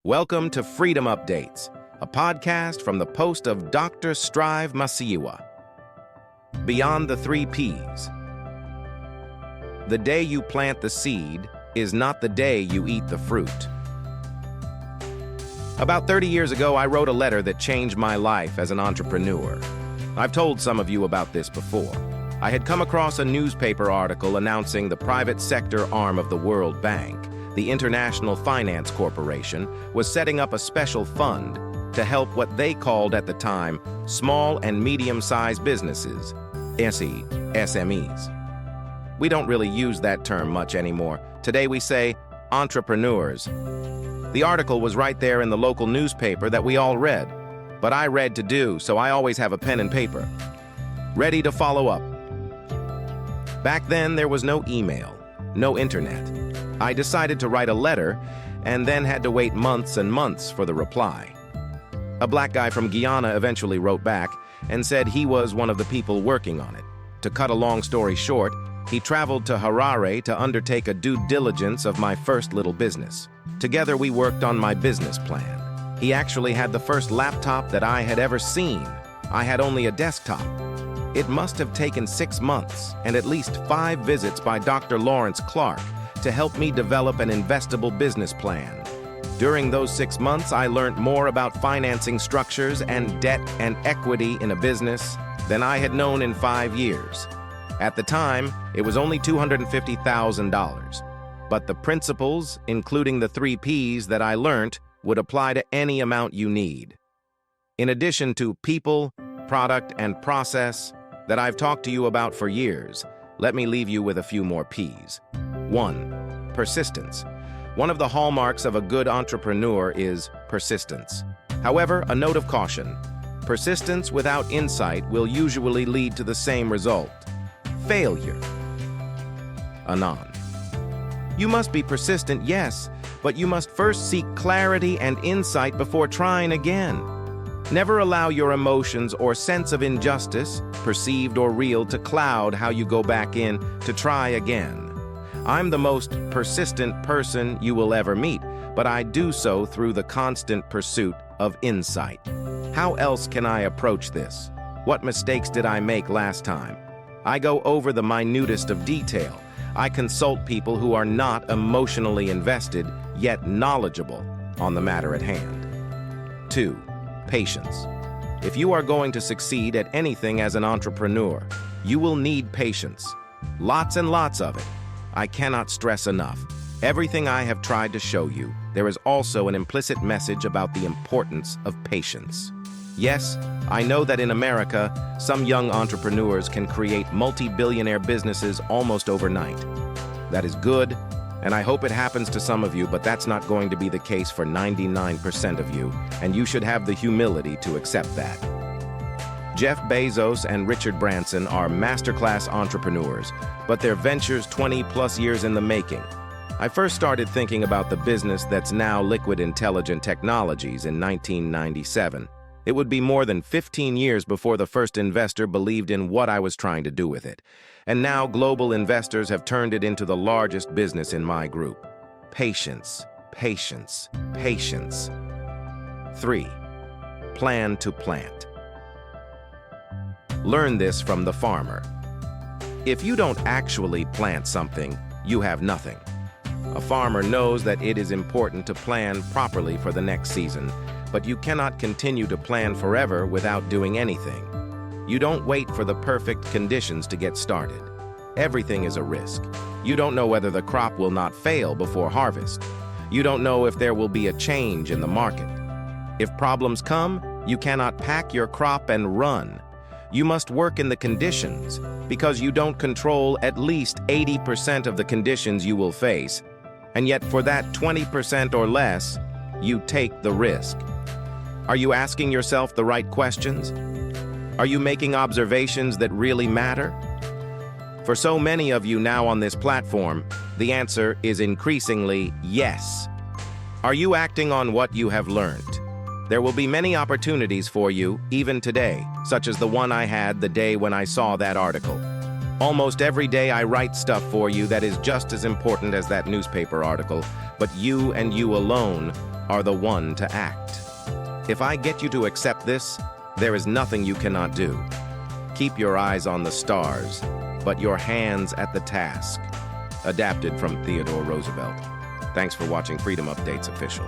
Welcome to Freedom Updates, a podcast from the post of Dr. Strive Masiyiwa. Beyond the 3 Ps. The day you plant the seed is not the day you eat the fruit. About 30 years ago, I wrote a letter that changed my life as an entrepreneur. I've told some of you about this before. I had come across a newspaper article announcing the private sector arm of the World Bank, the International Finance Corporation, was setting up a special fund to help what they called at the time small and medium-sized businesses, SMEs. We don't really use that term much anymore. Today we say entrepreneurs. The article was right there in the local newspaper that we all read, but I read to do, so I always have a pen and paper, ready to follow up. Back then, there was no email, no internet. I decided to write a letter and then had to wait months and months for the reply. A black guy from Guyana eventually wrote back and said he was one of the people working on it. To cut a long story short, he traveled to Harare to undertake a due diligence of my first little business. Together we worked on my business plan. He actually had the first laptop that I had ever seen. I had only a desktop. It must have taken 6 months and at least 5 visits by Dr. Lawrence Clark to help me develop an investable business plan. During those 6 months, I learned more about financing structures and debt and equity in a business than I had known in 5 years. At the time, it was only $250,000, but the principles, including the 3 Ps that I learned, would apply to any amount you need. In addition to people, product, and process that I've talked to you about for years, let me leave you with a few more Ps. 1. Persistence. One of the hallmarks of a good entrepreneur is persistence. However, a note of caution. Persistence without insight will usually lead to the same result: failure. Anon. You must be persistent, yes, but you must first seek clarity and insight before trying again. Never allow your emotions or sense of injustice, perceived or real, to cloud how you go back in to try again. I'm the most persistent person you will ever meet, but I do so through the constant pursuit of insight. How else can I approach this? What mistakes did I make last time? I go over the minutest of detail. I consult people who are not emotionally invested, yet knowledgeable on the matter at hand. 2. Patience. If you are going to succeed at anything as an entrepreneur, you will need patience. Lots and lots of it. I cannot stress enough. Everything I have tried to show you, there is also an implicit message about the importance of patience. Yes, I know that in America, some young entrepreneurs can create multi-billionaire businesses almost overnight. That is good, and I hope it happens to some of you, but that's not going to be the case for 99% of you, and you should have the humility to accept that. Jeff Bezos and Richard Branson are masterclass entrepreneurs, but their ventures 20+ years in the making. I first started thinking about the business that's now Liquid Intelligent Technologies in 1997. It would be more than 15 years before the first investor believed in what I was trying to do with it. And now global investors have turned it into the largest business in my group. Patience, patience, patience. 3. Plan to plant. Learn this from the farmer. If you don't actually plant something, you have nothing. A farmer knows that it is important to plan properly for the next season, but you cannot continue to plan forever without doing anything. You don't wait for the perfect conditions to get started. Everything is a risk. You don't know whether the crop will not fail before harvest. You don't know if there will be a change in the market. If problems come, you cannot pack your crop and run. You must work in the conditions, because you don't control at least 80% of the conditions you will face, and yet for that 20% or less, you take the risk. Are you asking yourself the right questions? Are you making observations that really matter? For so many of you now on this platform, the answer is increasingly yes. Are you acting on what you have learned? There will be many opportunities for you, even today, such as the one I had the day when I saw that article. Almost every day I write stuff for you that is just as important as that newspaper article, but you and you alone are the one to act. If I get you to accept this, there is nothing you cannot do. Keep your eyes on the stars, but your hands at the task. Adapted from Theodore Roosevelt. Thanks for watching Freedom Updates Official.